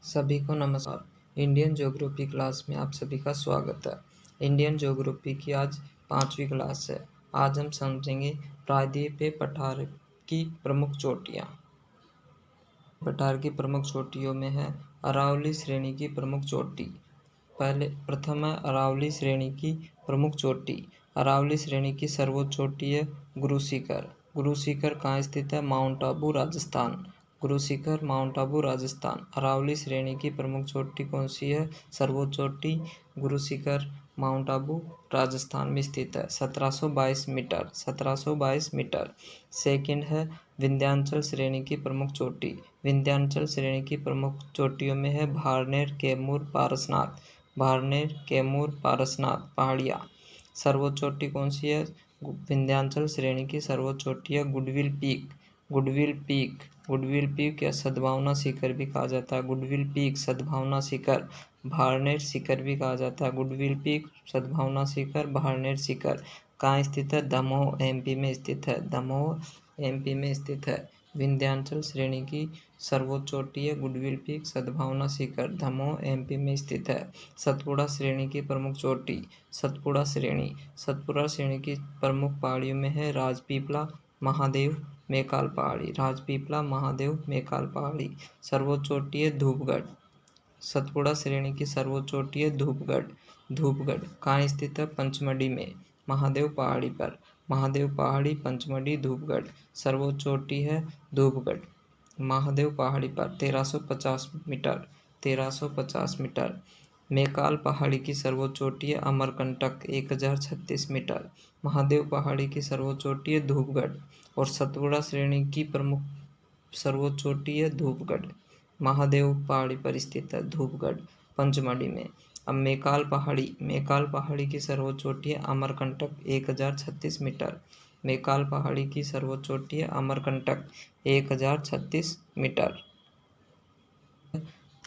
सभी को नमस्कार। इंडियन ज्योग्राफी क्लास में आप सभी का स्वागत है। इंडियन ज्योग्राफी की आज 5वीं क्लास है। आज हम समझेंगे प्रायद्वीपीय पठार की प्रमुख चोटियाँ। पठार की प्रमुख चोटियों में है अरावली श्रेणी की प्रमुख चोटी। प्रथम है अरावली श्रेणी की प्रमुख चोटी। अरावली श्रेणी की सर्वोच्च चोटी है गुरु शिखर। गुरु शिखर कहाँ स्थित है? माउंट आबू, राजस्थान। गुरु शिखर, माउंट आबू, राजस्थान। अरावली श्रेणी की प्रमुख चोटी कौन सी है? सर्वोच्च चोटी गुरु शिखर, माउंट आबू, राजस्थान में स्थित है। 1722 मीटर। 1722 मीटर। सेकंड है विंध्याचल श्रेणी की प्रमुख चोटी। विंध्याचल श्रेणी की प्रमुख चोटियों में है भारनेर, कैमूर, पारसनाथ। भारनेर, कैमूर, पारसनाथ पहाड़ियाँ। सर्वोच्च चोटी कौन सी है? विंध्याचल श्रेणी की सर्वोच्च चोटी है goodwill peak. Goodwill peak, goodwill peak या सद्भावना शिखर भी कहा जाता है। गुडविल पीक, सद्भावना शिखर। भारनेर शिखर भी कहा जाता है। गुडविल पीक, सद्भावना शिखर, भारनेर शिखर। कहाँ स्थित है? दमोह, एमपी में स्थित है। दमोह, एमपी में स्थित है। विंध्याचल श्रेणी की सर्वोच्च चोटी है गुडविल पीक, सद्भावना शिखर, दमोह, एमपी में स्थित है। सतपुड़ा श्रेणी की प्रमुख चोटी। सतपुड़ा श्रेणी, सतपुड़ा श्रेणी की प्रमुख पहाड़ियों में है राजपीपला, महादेव, मैकाल पहाड़ी। राजपीपला, महादेव, मैकाल पहाड़ी। सर्वोच्च चोटी है धूपगढ़। सतपुड़ा श्रेणी की सर्वोच्च चोटी है धूपगढ़। धूपगढ़ कहाँ स्थित है? पंचमढ़ी में, महादेव पहाड़ी पर। महादेव पहाड़ी, पंचमढ़ी, धूपगढ़। सर्वोच्च चोटी है धूपगढ़, महादेव पहाड़ी पर। 1350 मीटर। 1350 मीटर। मैकाल पहाड़ी की सर्वोच्च चोटी है अमरकंटक, 1036 मीटर। महादेव पहाड़ी की सर्वोच्च चोटी है धूपगढ़। और सतपुड़ा श्रेणी की प्रमुख सर्वोच्च चोटी है धूपगढ़, महादेव पहाड़ी पर स्थित है धूपगढ़, पंचमढ़ी में। अब मैकाल पहाड़ी, मैकाल पहाड़ी की सर्वोच्च चोटी है अमरकंटक, 1036 मीटर। मैकाल पहाड़ी की सर्वोच्च चोटी है अमरकंटक, 1036 मीटर।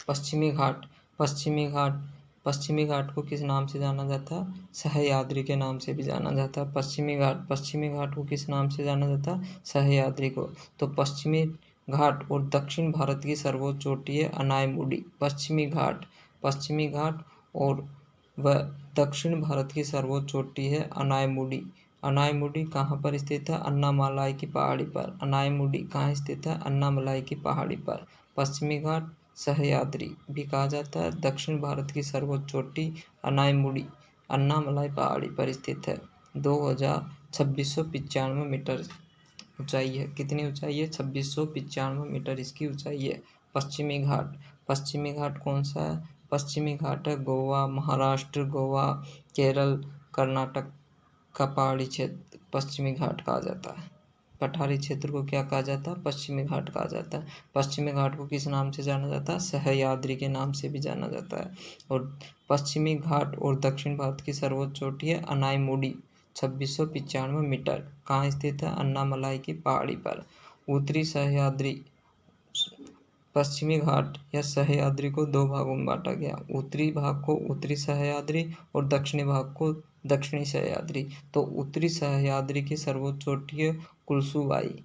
पश्चिमी घाट, पश्चिमी घाट, पश्चिमी घाट को किस नाम से जाना जाता है? सह्याद्री के नाम से भी जाना जाता है। पश्चिमी घाट, पश्चिमी घाट को किस नाम से जाना जाता है? सह्याद्री को। तो पश्चिमी घाट और दक्षिण भारत की सर्वोच्च चोटी है अनायमुडी। पश्चिमी घाट, पश्चिमी घाट और वह दक्षिण भारत की सर्वोच्च चोटी है अनायमुडी। अनायमुडी कहाँ पर स्थित है? अन्नामलाई की पहाड़ी पर। अनायमुडी कहाँ स्थित है? अन्नामलाई की पहाड़ी पर। पश्चिमी घाट, सह्याद्री भी कहा जाता है। दक्षिण भारत की सर्वोच्च चोटी अनायमुडी, अन्नामलाई पहाड़ी पर स्थित है। 2695 मीटर ऊंचाई है। कितनी ऊंचाई है? 2695 मीटर इसकी ऊंचाई है। पश्चिमी घाट, पश्चिमी घाट कौन सा है? पश्चिमी घाट है गोवा, महाराष्ट्र, गोवा, केरल, कर्नाटक का पहाड़ी क्षेत्र पश्चिमी घाट कहा जाता है। पठारी क्षेत्र को क्या कहा जाता है? पश्चिमी घाट कहा जाता है। पश्चिमी घाट को किस नाम से जाना जाता है? सह्याद्री के नाम से भी जाना जाता है। और पश्चिमी घाट और दक्षिण भारत की सर्वोच्च चोटी है अनायमुडी, 2695 मीटर। कहाँ स्थित है? अन्नामलाई की पहाड़ी पर। उत्तरी सह्याद्री, पश्चिमी घाट या सह्याद्री को दो भागों में बांटा गया। उत्तरी भाग को उत्तरी सह्याद्री और दक्षिणी भाग को दक्षिणी सह्याद्री। तो उत्तरी सह्याद्री की सर्वोच्च चोटी है कुलसुबाई,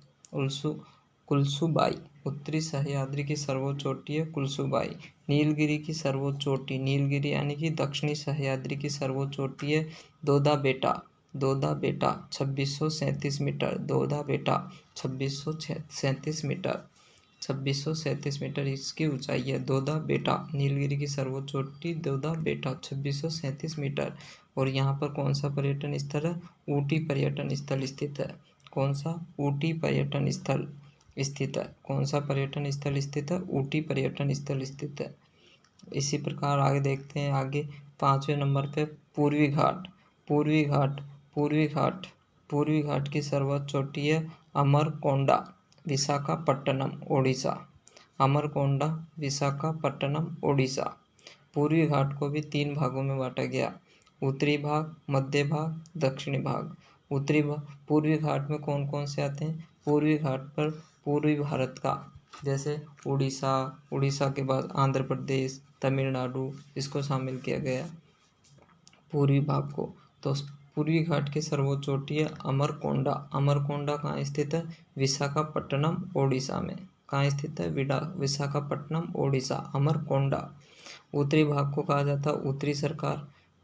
कुलसुबाई। उत्तरी सह्याद्री की सर्वोच्च चोटी है कुलसुबाई। नीलगिरी की सर्वोच्च चोटी, नीलगिरी यानी कि दक्षिणी सह्याद्री की सर्वोच्च चोटी है दोदा बेटा, दोदा बेटा, 2637 मीटर। दोदा बेटा, 2637 मीटर। 2637 मीटर इसकी ऊंचाई है। दोदा बेटा, नीलगिरी की सर्वोच्च चोटी दोदा बेटा, 2637 मीटर। और यहाँ पर कौन सा पर्यटन स्थल है? ऊटी पर्यटन स्थल स्थित है। कौन सा? ऊटी पर्यटन स्थल स्थित है। कौन सा पर्यटन स्थल स्थित है? ऊटी पर्यटन स्थल स्थित है। इसी प्रकार आगे देखते हैं। आगे 5वें नंबर पे पूर्वी घाट, पूर्वी घाट, पूर्वी घाट, पूर्वी घाट की सर्वोच्च चोटी है अमरकोंडा, विशाखापट्टनम, ओडिशा। अमरकोंडा, विशाखापट्टनम, ओडिशा। पूर्वी घाट को भी 3 भागों में बांटा गया। उत्तरी भाग, मध्य भाग, दक्षिणी भाग। उत्तरी भाग, पूर्वी घाट में कौन कौन से आते हैं? पूर्वी घाट पर पूर्वी भारत का, जैसे उड़ीसा, उड़ीसा के बाद आंध्र प्रदेश, तमिलनाडु, इसको शामिल किया गया पूर्वी भाग को। तो पूर्वी घाट की सर्वोच्च चोटी है अमरकोंडा। अमरकोंडा कहाँ स्थित है? विशाखापट्टनम, ओडिशा में। कहाँ स्थित है? विशाखापट्टनम, ओडिशा। अमरकोंडा उत्तरी भाग को कहा जाता है उत्तरी सरकार,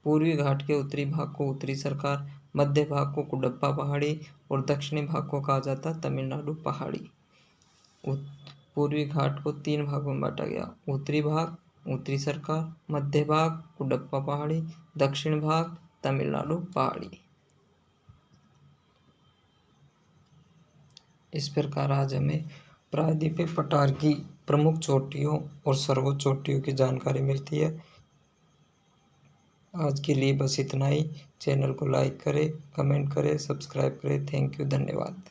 पूर्वी घाट के उत्तरी भाग को उत्तरी सरकार, मध्य भाग को कुडप्पा पहाड़ी और दक्षिणी भाग को कहा जाता है तमिलनाडु पहाड़ी। पूर्वी घाट को 3 भागों में बांटा गया, उत्तरी भाग उत्तरी सरकार, मध्य भाग कुडप्पा पहाड़ी, दक्षिण भाग तमिलनाडु पहाड़ी। इस प्रकार आज हमें प्रायद्वीपीय पठार की प्रमुख चोटियों और सर्वोच्च चोटियों की जानकारी मिलती है। आज के लिए बस इतना ही। चैनल को लाइक करें, कमेंट करें, सब्सक्राइब करें। थैंक यू, धन्यवाद।